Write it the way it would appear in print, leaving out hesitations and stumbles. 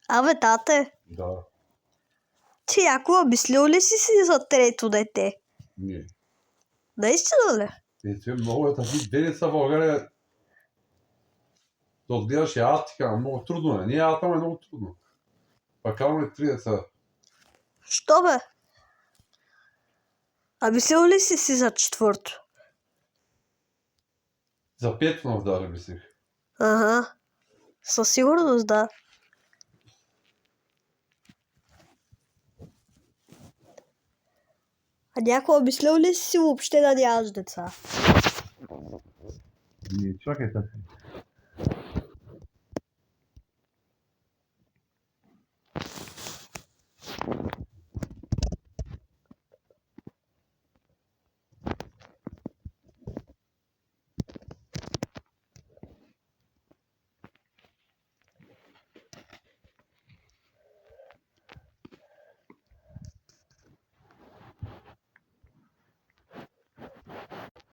Абе, тате, Да, ти някога мислил ли си за трето дете? не. Наистина ли? Много е таки деца в България. Да отгледаш и аз така, много трудно е. Ние ата е много трудно. Пак имаме 3 деца. Що бе? А мислил ли си за четвърто? За 5 даже мислих. Ага, със сигурност да. А някога мислил ли си въобще да нямаш деца? Чакай,